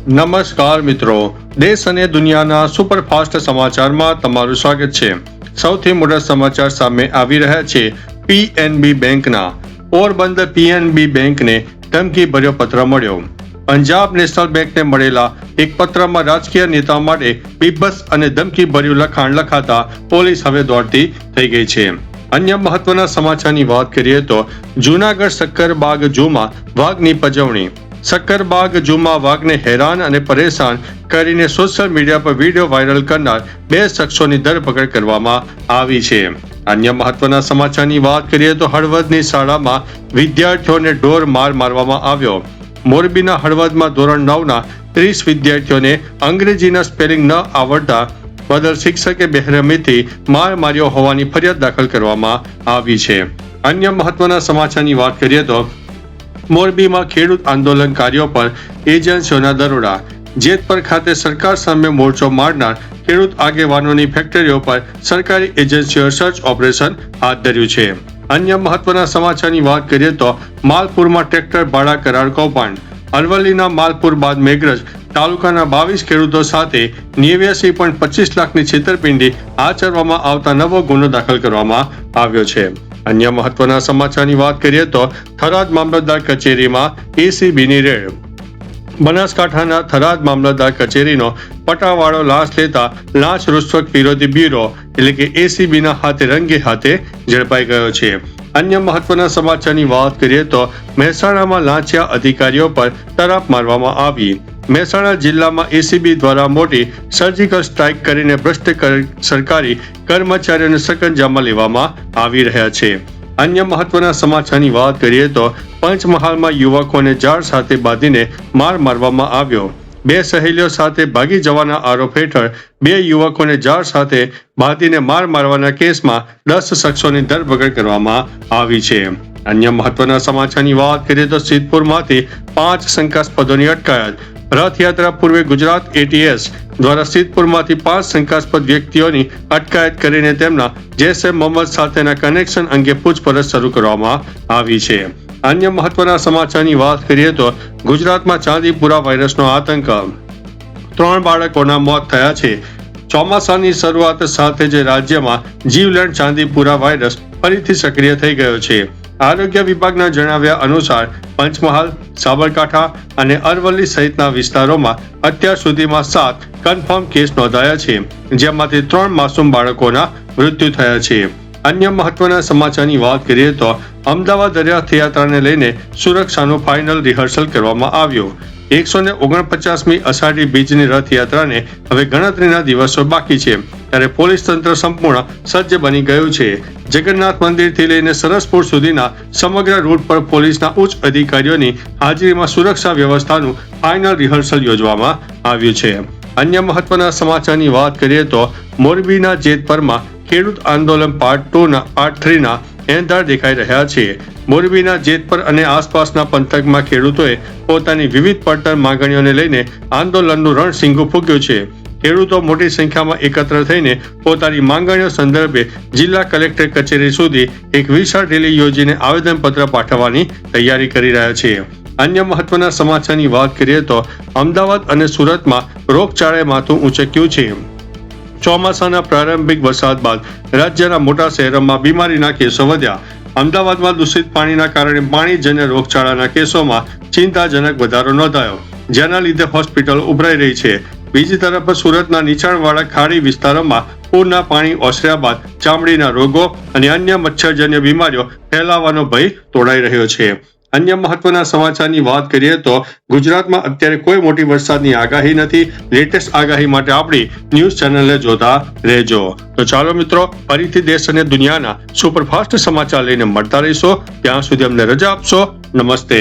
નમસ્કાર મિત્રો, દેશ અને દુનિયાના સુપરફાસ્ટ સમાચારમાં તમારું સ્વાગત છે। સૌથી મોટા સમાચાર સામે આવી રહ્યા છે પીએનબી બેંકના। પોરબંદર પીએનબી બેંકને ધમકીભર્યો પત્ર મળ્યો। પંજાબ નેશનલ બેંકને મળેલા એક પત્રમાં રાજકીય નેતાઓ માટે બીભત્સ અને ધમકીભર્યું લખાણ લખાતા પોલીસ હવે દોડતી થઈ ગઈ છે। અન્ય મહત્વના સમાચારની વાત કરીએ તો જૂનાગઢ સક્કરબાગ ઝૂમાં વાઘની પજવણી। સક્કરબાગ ઝૂમાં વાઘને હેરાન અને પરેશાન કરીને સોશિયલ મીડિયા પર વિડીયો વાયરલ કરનાર 2 શખ્સોની ધરપકડ કરવામાં આવી છે। અન્ય મહત્વના સમાચારની વાત કરીએ તો હળવદની શાળામાં વિદ્યાર્થીઓને ઢોર માર મારવામાં આવ્યો। મોરબીના હળવદમાં ધોરણ 9ના 30 વિદ્યાર્થીઓને અંગ્રેજીના સ્પેલિંગ ન આવડતા બદલ શિક્ષકે બેરહેમીથી માર માર્યો હોવાની ફરિયાદ દાખલ કરવામાં આવી છે। અન્ય મહત્વના સમાચારની વાત કરીએ તો મોરબીમાં ખેડૂત આંદોલનકારીઓ પર એજન્સીઓના દરોડા। જેતપર ખાતે સરકાર સામે મોરચો મારનાર ખેડૂત આગેવાનોની ફેક્ટરીઓ પર સરકારી એજન્સીઓએ સર્ચ ઓપરેશન હાથ ધર્યું છે। અન્ય મહત્વના સમાચારની વાત કરીએ તો માલપુરમાં ટ્રેક્ટર ભાડા કરાર કૌભાંડ। અરવલ્લીના માલપુર બાદ મેઘરજ તાલુકાના 22 ખેડૂતો સાથે 89.25 લાખની છેતરપિંડી આચરવામાં આવતા નવો ગુનો દાખલ કરવામાં આવ્યો છે। અન્ય મહત્વના સમાચારની વાત કરીએ તો થરાદ મામલતદાર કચેરીમાં એસીબીની રેડ। બનાસકાંઠાના થરાદ મામલતદાર કચેરીનો પટાવાળો લાંચ લેતા લાંચ રૂશ્વત વિરોધી બ્યુરો એટલે કે એસીબીના હાથે રંગે હાથે ઝડપાઈ ગયો છે। અન્ય મહત્વના સમાચારની વાત કરીએ તો મહેસાણામાં લાંચિયા અધિકારીઓ પર તરાપ મારવામાં આવી। મહેસાણા જિલ્લામાં એસીબી દ્વારા મોટી સર્જિકલ સ્ટ્રાઇક કરીને ભ્રષ્ટ સરકારી કર્મચારીઓને સકંજામાં લેવામાં આવી રહ્યા છે। અન્ય મહત્વના સમાચારની વાત કરીએ તો પંચમહાલમાં યુવકોને ઝાડ સાથે બાંધીને માર મારવામાં આવ્યો। 2 સહેલીઓ સાથે ભાગી જવાના આરોપ હેઠળ 2 યુવકોને ઝાડ સાથે બાંધીને માર મારવાના કેસમાં 10 શખ્સોની ધરપકડ કરવામાં આવી છે। અન્ય મહત્વના સમાચારની વાત કરીએ તો સિદ્ધપુરમાંથી 5 શંકાસ્પદોની અટકાયત। રથયાત્રા પૂર્વે ગુજરાત એટીએસ દ્વારા સિદ્ધપુરમાંથી 5 શંકાસ્પદ વ્યક્તિઓની અટકાયત કરીને તેમના જૈશ-એ મોહમ્મદ સાથેના કનેક્શન અંગે પૂછપરછ શરૂ કરવામાં આવી છે। અન્ય મહત્વના સમાચારની વાત કરીએ તો ગુજરાતમાં ચાંદીપુરા વાયરસનો આતંક। 3 બાળકોના મોત થયા છે। ચોમાસાની શરૂઆત સાથે જ રાજ્યમાં જીવલેણ ચાંદીપુરા વાયરસ ફરીથી સક્રિય થઈ ગયો છે। આરોગ્ય વિભાગના જણાવ્યા અનુસાર પંચમહાલ, સાબરકાંઠા અને અરવલ્લી સહિતના વિસ્તારોમાં અત્યાર સુધીમાં 7 કન્ફર્મ કેસ નોંધાયા છે, જેમાંથી 3 માસૂમ બાળકોના મૃત્યુ થયા છે। અન્ય મહત્વના સમાચારની વાત કરીએ તો અમદાવાદ રથયાત્રાને લઈને સુરક્ષાનું ફાઇનલ રિહર્સલ કરવામાં આવ્યું। 149મી અષાઢી બીજની રથયાત્રાને હવે ગણતરીના દિવસો બાકી છે, ત્યારે પોલીસ તંત્ર સંપૂર્ણ સજ્જ બની ગયું છે। જગન્નાથ મંદિરથી લઈને સરસપુર સુધીના સમગ્ર રૂટ પર પોલીસના ઉચ્ચ અધિકારીઓની હાજરીમાં સુરક્ષા વ્યવસ્થાનું ફાઇનલ રિહર્સલ યોજવામાં આવ્યું છે। અન્ય મહત્વના સમાચારની વાત કરીએ તો મોરબીના જેતપરમાં ખેડૂત આંદોલન પાર્ટ 3ના એંધાર દેખાઈ રહ્યા છે। મોરબીના જેતપર અને આસપાસના પંથકમાં ખેડૂતોએ પોતાની વિવિધ પડતર માંગણીઓને લઈને આંદોલનનું રણસીંગું ફૂંક્યું છે। ખેડૂતો મોટી સંખ્યામાં એકત્ર થઈને પોતાની માંગણીઓ સંદર્ભે જિલ્લા કલેક્ટર કચેરી સુધી એક વિશાળ રેલી યોજીને આવેદનપત્ર પાઠવવાની તૈયારી કરી રહ્યા છે। અન્ય મહત્વના સમાચારની વાત કરીએ તો અમદાવાદ અને સુરતમાં રોગચાળાએ માથું ઊંચક્યું છે। ચોમાસાના પ્રારંભિક વરસાદ બાદ રાજ્યના મોટા શહેરોમાં બીમારીના કેસો વધ્યા। અમદાવાદમાં દૂષિત પાણીના કારણે પાણીજન્ય રોગચાળાના કેસોમાં ચિંતાજનક વધારો નોંધાયો, જેના લીધે હોસ્પિટલ ઉભરાઈ રહી છે। બીજી તરફ સુરતના નીચાણવાળા ખાડી વિસ્તારોમાં પૂરના પાણી ઓસર્યા બાદ ચામડીના રોગો અને અન્ય મચ્છરજન્ય બીમારીઓ ફેલાવાનો ભય તોડાઈ રહ્યો છે। અન્ય મહત્વના સમાચારની વાત કરીએ તો ગુજરાતમાં અત્યારે કોઈ મોટી વરસાદની આગાહી નથી। લેટેસ્ટ આગાહી માટે આપણી ન્યૂઝ ચેનલને જોતા રહેજો। તો ચાલો મિત્રો, ફરીથી દેશ અને દુનિયાના સુપરફાસ્ટ સમાચાર લઈને મળતા રહીશો। ત્યાં સુધી અમને રજા આપશો। નમસ્તે।